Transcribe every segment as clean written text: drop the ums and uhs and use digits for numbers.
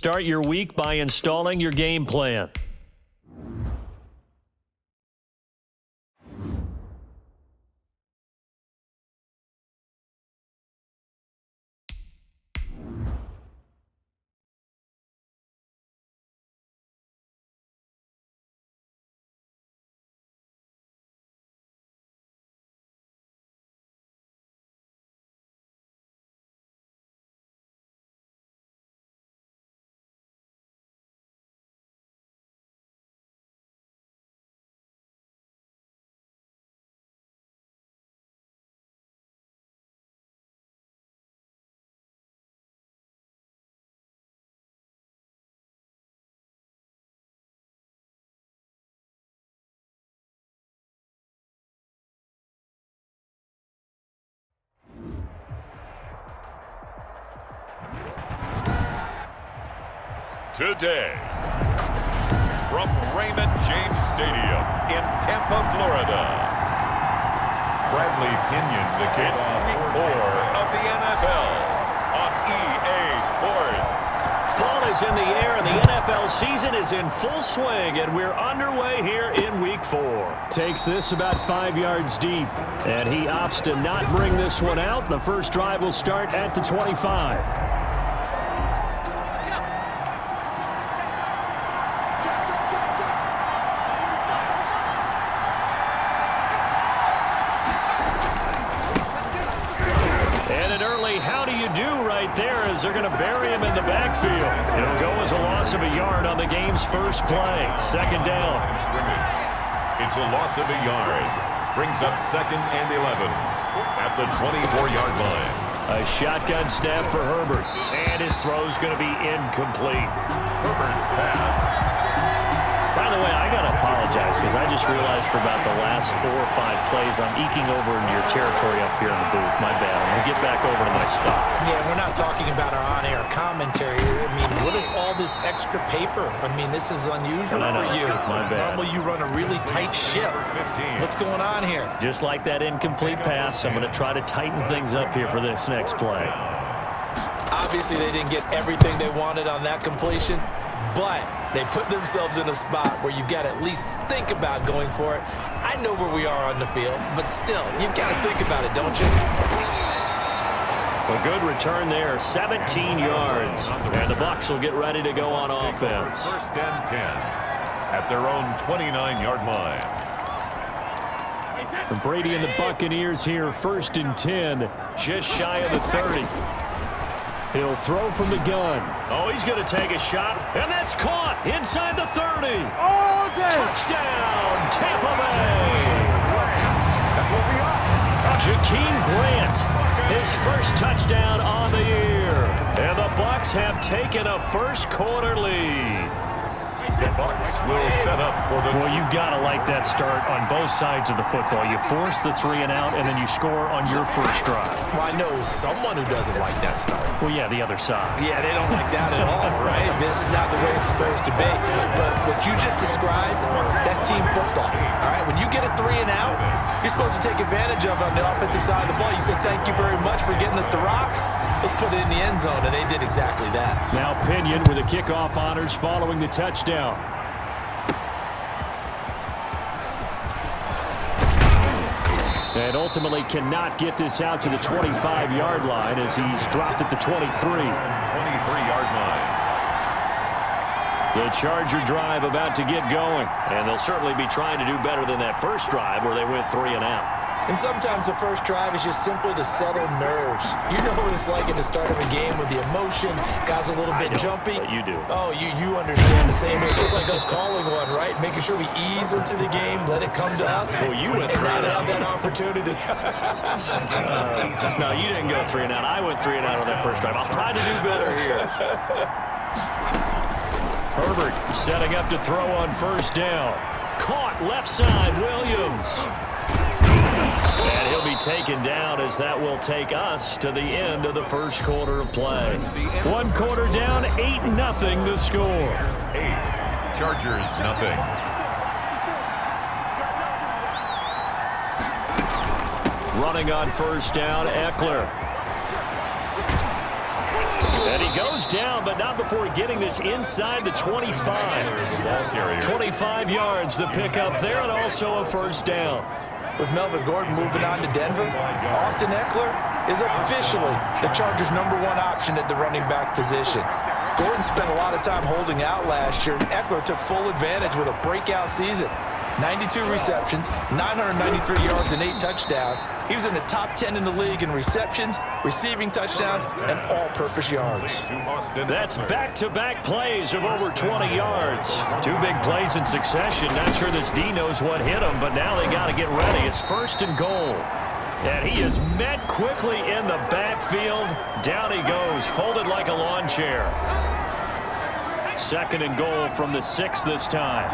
Start your week by installing your game plan. Today, from Raymond James Stadium in Tampa, Florida, Bradley Pinion, the it's kickoff. Week 4 of the NFL on EA Sports. Fall is in the air and the NFL season is in full swing, and we're underway here in Week 4. Takes this about 5 yards deep, and he opts to not bring this one out. The first drive will start at the 25. They're going to bury him in the backfield. It'll go as a loss of a yard on the game's first play. Second down. It's a loss of a yard. Brings up 2nd and 11 at the 24-yard line. A shotgun snap for Herbert. And his throw's going to be incomplete. Herbert's pass. By the way, I got to apologize because I just realized for about the last 4 or 5 plays I'm eking over into your territory up here in the booth. My bad. I'm going to get back over to my spot. Yeah, we're not talking about our on-air commentary. I mean, what is all this extra paper? I mean, this is unusual for you. My bad. Normally you run a really tight ship. What's going on here? Just like that incomplete pass, I'm going to try to tighten things up here for this next play. Obviously, they didn't get everything they wanted on that completion, but they put themselves in a spot where you got to at least think about going for it. I know where we are on the field, but still, you've got to think about it, don't you? A good return there, 17 yards. And the Bucs will get ready to go on offense. 1st and 10 at their own 29-yard line. Brady and the Buccaneers here, 1st and 10, just shy of the 30. He'll throw from the gun. Oh, he's going to take a shot, and that's caught inside the 30. All day. Touchdown, Tampa Bay. Jakeem Grant, his first touchdown on the year. And the Bucs have taken a first-quarter lead. The Bucs will set up for the... Well, you've got to like that start on both sides of the football. You force the 3 and out, and then you score on your first drive. Well, I know someone who doesn't like that start. Well, yeah, the other side. Yeah, they don't like that at all, right? This is not the way it's supposed to be. But what you just described, that's team football, all right? When you get a 3 and out, you're supposed to take advantage of it on the offensive side of the ball. You said, thank you very much for getting us the rock. Let's put it in the end zone, and they did exactly that. Now Pinion with the kickoff honors following the touchdown. And ultimately cannot get this out to the 25-yard line as he's dropped at the 23. 23-yard line. The Charger drive about to get going, and they'll certainly be trying to do better than that first drive where they went 3 and out. And sometimes the first drive is just simply to settle nerves. You know what it's like at the start of a game with the emotion. Guys a little bit jumpy. But you do. Oh, you understand the same way. Just like us calling one, right? Making sure we ease into the game, let it come to us. Well, you went 3 and and out. have that opportunity. No, you didn't go 3 and out. I went 3 and out on that first drive. I'll try to do better here. Herbert setting up to throw on first down. Caught left side, Williams. And he'll be taken down as that will take us to the end of the first quarter of play. 1 quarter down, 8-0 the score. 8, Chargers nothing. Running on first down, Eckler. And And he goes down, but not before getting this inside the 25. 25 yards the pickup there, and also a first down. With Melvin Gordon moving on to Denver, Austin Eckler is officially the Chargers' #1 option at the running back position. Gordon spent a lot of time holding out last year, and Eckler took full advantage with a breakout season. 92 receptions, 993 yards, and 8 touchdowns. He was in the top 10 in the league in receptions, receiving touchdowns, and all-purpose yards. That's back-to-back plays of over 20 yards. 2 big plays in succession. Not sure this D knows what hit him, but now they got to get ready. It's 1st and goal. And he is met quickly in the backfield. Down he goes, folded like a lawn chair. 2nd and goal from the 6 this time.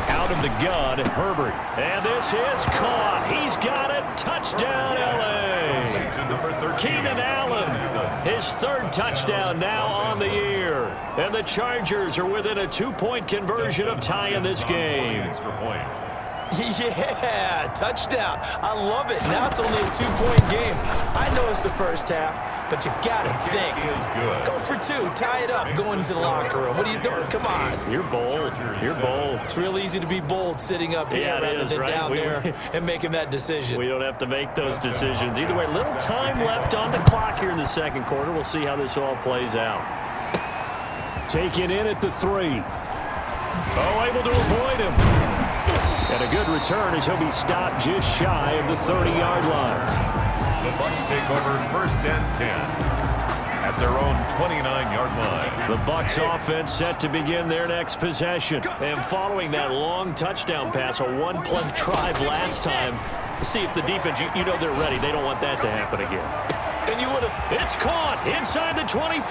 Out of the gun, Herbert. And this is caught. He's got it. Touchdown, L.A. Keenan Allen, his 3rd touchdown now on the year. And the Chargers are within a 2-point conversion of tying this game. Yeah, touchdown. I love it. Now it's only a 2-point game. I know it's the first half, but you got to think. Go for 2. Tie it up. Go into the locker room. What are you doing? Come on. You're bold. You're bold. It's real easy to be bold sitting up here rather than down there and making that decision. We don't have to make those decisions. Either way, little time left on the clock here in the 2nd quarter. We'll see how this all plays out. Taken in at the 3. Oh, able to avoid him. And a good return as he'll be stopped just shy of the 30-yard line. The Bucs take over 1st and 10 at their own 29-yard line. The Bucs offense set to begin their next possession. And following that long touchdown pass, a 1-play drive last time, see if the defense, you know they're ready. They don't want that to happen again. And you would have. It's caught inside the 25.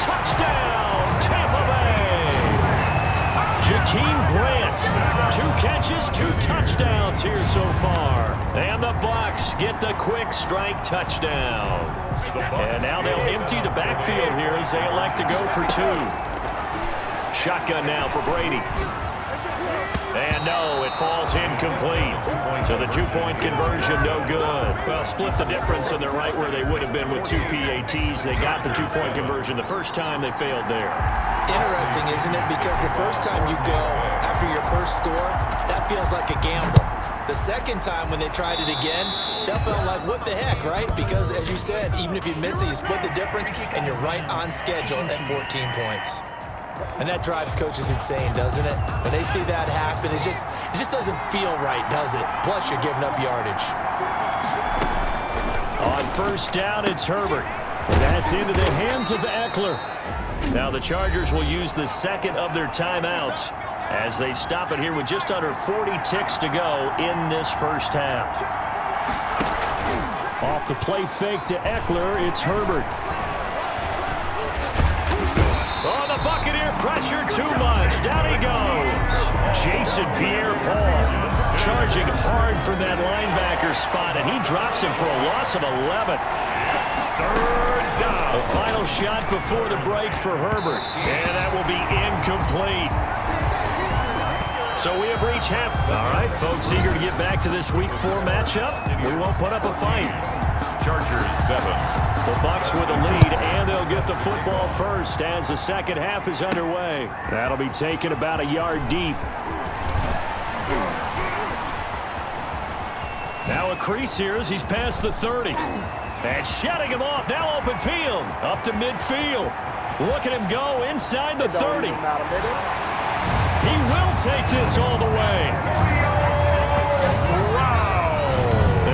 Touchdown, Tampa Bay. Jakeem Grant, 2 catches, 2 touchdowns here so far. And the Bucs get the quick strike touchdown. And now they'll empty the backfield here as they elect to go for 2. Shotgun now for Brady. And no, it falls incomplete. So the 2-point conversion, no good. Well, split the difference, and they're right where they would have been with 2 PATs. They got the 2-point conversion the first time. They failed there. Interesting, isn't it? Because the first time you go after your first score, that feels like a gamble. The second time when they tried it again, that felt like, what the heck, right? Because, as you said, even if you miss it, you split the difference, and you're right on schedule at 14 points. And that drives coaches insane, doesn't it? When they see that happen, it just doesn't feel right, does it? Plus, you're giving up yardage. On 1st down, it's Herbert. That's into the hands of Eckler. Now the Chargers will use the 2nd of their timeouts as they stop it here with just under 40 ticks to go in this first half. Off the play fake to Eckler, it's Herbert. Oh, the Buccaneer pressure too much. Down he goes. Jason Pierre-Paul charging hard from that linebacker spot, and he drops him for a loss of 11. 3rd down. The final shot before the break for Herbert, and that will be incomplete. So we have reached half. All right, folks, eager to get back to this Week 4 matchup. We won't put up a fight. Chargers 7. The Bucs with a lead, and they'll get the football first as the 2nd half is underway. That'll be taken about a yard deep. Now a crease here as he's past the 30. And shutting him off, now open field, up to midfield. Look at him go inside the 30. He will take this all the way.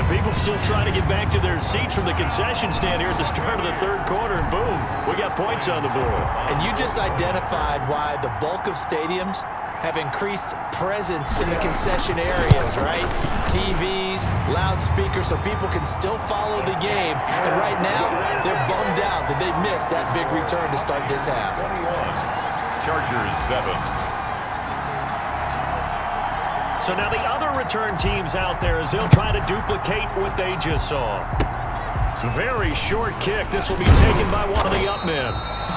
People still trying to get back to their seats from the concession stand here at the start of the 3rd quarter, and boom, we got points on the board. And you just identified why the bulk of stadiums have increased presence in the concession areas, right? TVs, loudspeakers, so people can still follow the game. And right now, they're bummed out that they missed that big return to start this half. Chargers 7. So now the other return teams out there as they'll try to duplicate what they just saw. Very short kick. This will be taken by one of the up men.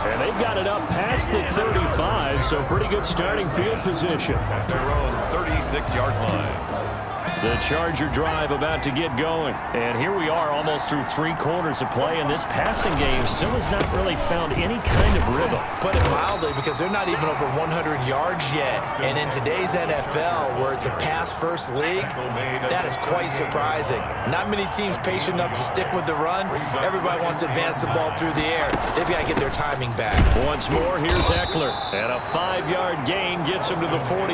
And they've got it up past the 35, so pretty good starting field position. At their own 36-yard line. The Charger drive about to get going. And here we are almost through 3 quarters of play, and this passing game still has not really found any kind of rhythm. Put it mildly, because they're not even over 100 yards yet. And in today's NFL, where it's a pass-first league, that is quite surprising. Not many teams patient enough to stick with the run. Everybody wants to advance the ball through the air. They've got to get their timing back. Once more, here's Eckler. And a 5-yard gain gets him to the 42.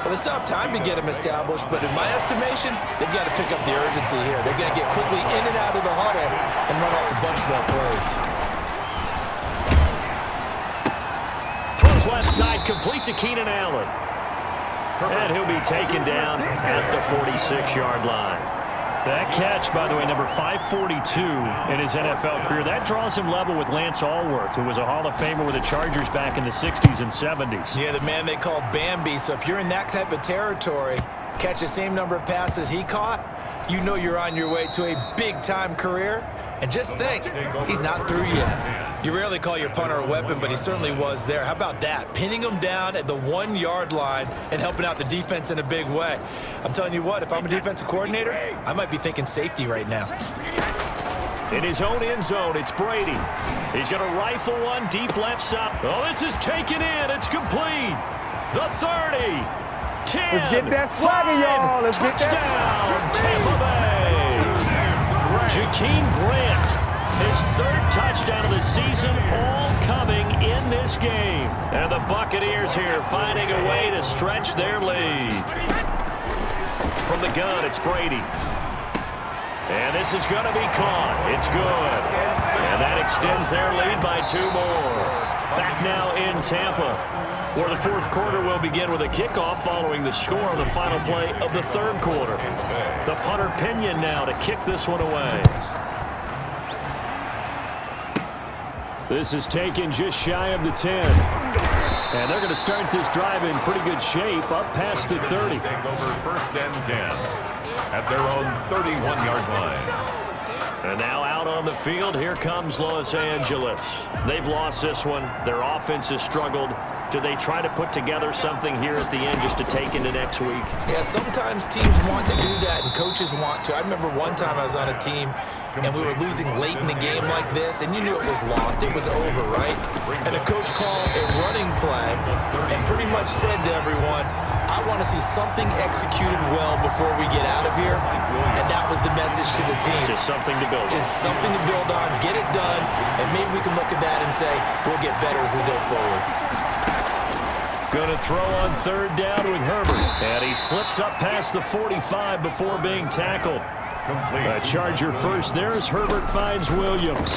Well, they still have time to get them established, but in my estimation, they've got to pick up the urgency here. They've got to get quickly in and out of the huddle and run off a bunch more plays. Throws left side, complete to Keenan Allen. And he'll be taken down at the 46-yard line. That catch, by the way, number 542 in his NFL career, that draws him level with Lance Allworth, who was a Hall of Famer with the Chargers back in the 60s and 70s. Yeah, the man they called Bambi. So if you're in that type of territory, catch the same number of passes he caught, you know you're on your way to a big-time career. And just think, he's not through yet. You rarely call your punter a weapon, but he certainly was there. How about that? Pinning him down at the 1-yard line and helping out the defense in a big way. I'm telling you what, if I'm a defensive coordinator, I might be thinking safety right now. In his own end zone, it's Brady. He's going to rifle one deep left side. Oh, this is taken in. It's complete. The 30. 10. Let's get that swagger, y'all. Let's get that. Touchdown, Tampa Bay. Jakeem Grant, his 3rd touchdown of the season, all coming in this game. And the Buccaneers here finding a way to stretch their lead. From the gun, it's Brady. And this is going to be caught. It's good. And that extends their lead by 2 more. Back now in Tampa, where the 4th quarter will begin with a kickoff following the score on the final play of the 3rd quarter. The punter Pinion now to kick this one away. This is taken just shy of the 10. And they're going to start this drive in pretty good shape, up past the 30. Take over 1st and 10 at their own 31-yard line. And now out on the field, here comes Los Angeles. They've lost this one. Their offense has struggled. Do they try to put together something here at the end just to take into next week? Yeah, sometimes teams want to do that and coaches want to. I remember one time I was on a team and we were losing late in the game like this, and you knew it was lost. It was over, right? And a coach called a running play and pretty much said to everyone, I want to see something executed well before we get out of here. And that was the message to the team. Just something to build on. Just something to build on, get it done, and maybe we can look at that and say, we'll get better as we go forward. Going to throw on 3rd down with Herbert. And he slips up past the 45 before being tackled. A Charger first there as Herbert finds Williams.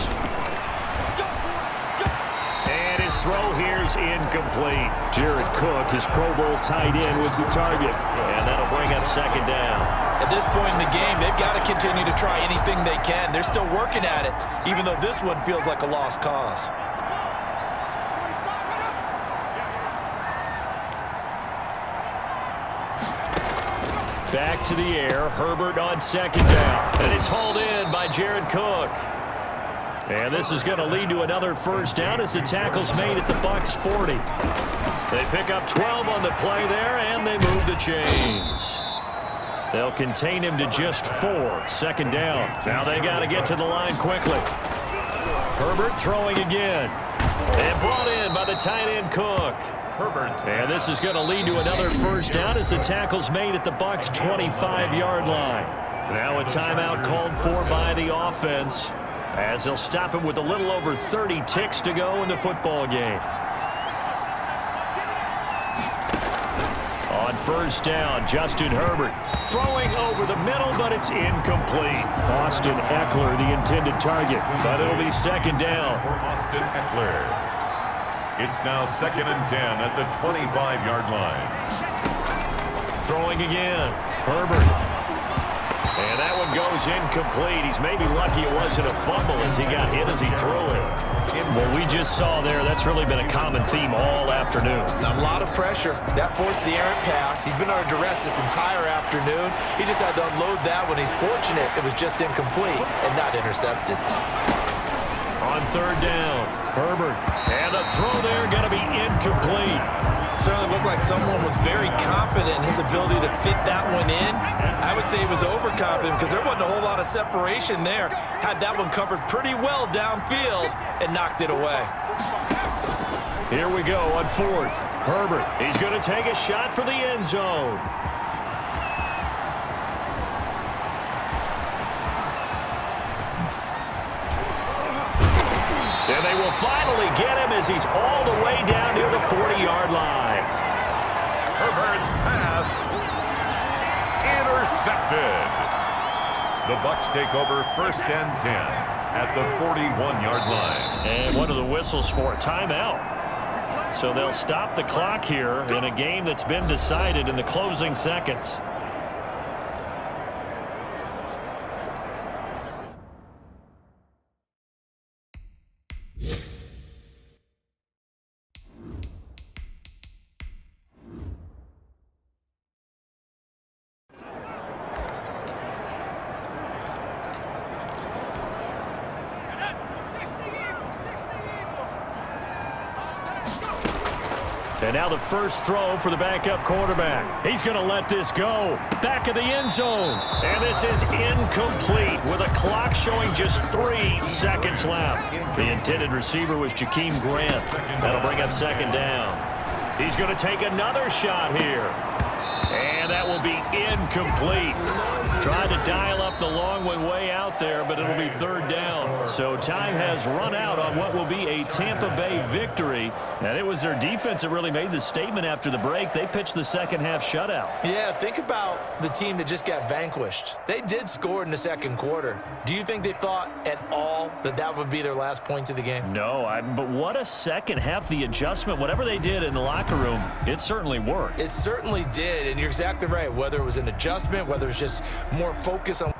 And his throw here's incomplete. Jared Cook, his Pro Bowl tight end, was the target. And that'll bring up 2nd down. At this point in the game, they've got to continue to try anything they can. They're still working at it, even though this one feels like a lost cause. Back to the air, Herbert on 2nd down. And it's hauled in by Jared Cook. And this is going to lead to another 1st down as the tackle's made at the Bucs 40. They pick up 12 on the play there, and they move the chains. They'll contain him to just 4. 2nd down. Now they got to get to the line quickly. Herbert throwing again. And brought in by the tight end Cook. And this is going to lead to another 1st down as the tackle's made at the Bucs 25-yard line. Now a timeout called for by the offense as they'll stop him with a little over 30 ticks to go in the football game. On 1st down, Justin Herbert throwing over the middle, but it's incomplete. Austin Eckler, the intended target, but it'll be 2nd down. For Austin Eckler. It's now 2nd and 10 at the 25-yard line. Throwing again, Herbert. And that one goes incomplete. He's maybe lucky it wasn't a fumble as he got hit as he threw it. What we just saw there, that's really been a common theme all afternoon. A lot of pressure. That forced the errant pass. He's been under duress this entire afternoon. He just had to unload that when he's fortunate it was just incomplete and not intercepted. On 3rd down, Herbert. And the throw there going to be incomplete. Certainly looked like someone was very confident in his ability to fit that one in. I would say he was overconfident because there wasn't a whole lot of separation there. Had that one covered pretty well downfield and knocked it away. Here we go on fourth. Herbert, he's going to take a shot for the end zone. And they will finally get him as he's all the way down near the 40-yard line. Herbert's pass intercepted. The Bucs take over 1st and 10 at the 41-yard line. And one of the whistles for a timeout. So they'll stop the clock here in a game that's been decided in the closing seconds. And now the first throw for the backup quarterback. He's going to let this go. Back of the end zone. And this is incomplete with a clock showing just 3 seconds left. The intended receiver was Jakeem Grant. That'll bring up 2nd down. He's going to take another shot here. And that will be incomplete. Tried to dial up the long one way out there, but it'll be 3rd down. So time has run out on what will be a Tampa Bay victory. And it was their defense that really made the statement after the break. They pitched the second half shutout. Yeah, think about the team that just got vanquished. They did score in the 2nd quarter. Do you think they thought at all that that would be their last points of the game? No, but what a second half. The adjustment, whatever they did in the locker room, it certainly worked. It certainly did, and you're exactly right. Whether it was an adjustment, whether it was just more focus on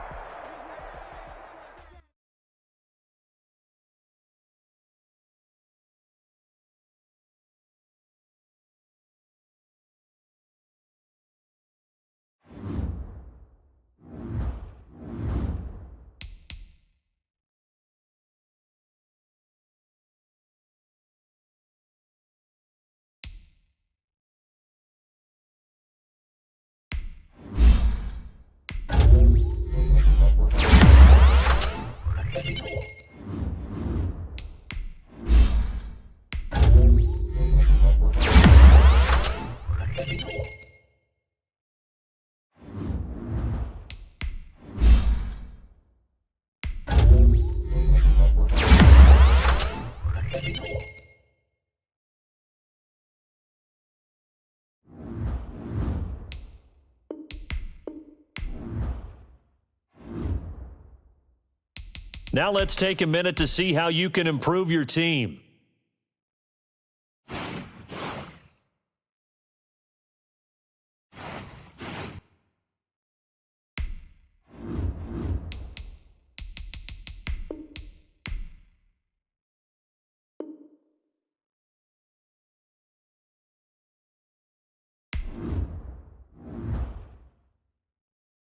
Now let's take a minute to see how you can improve your team.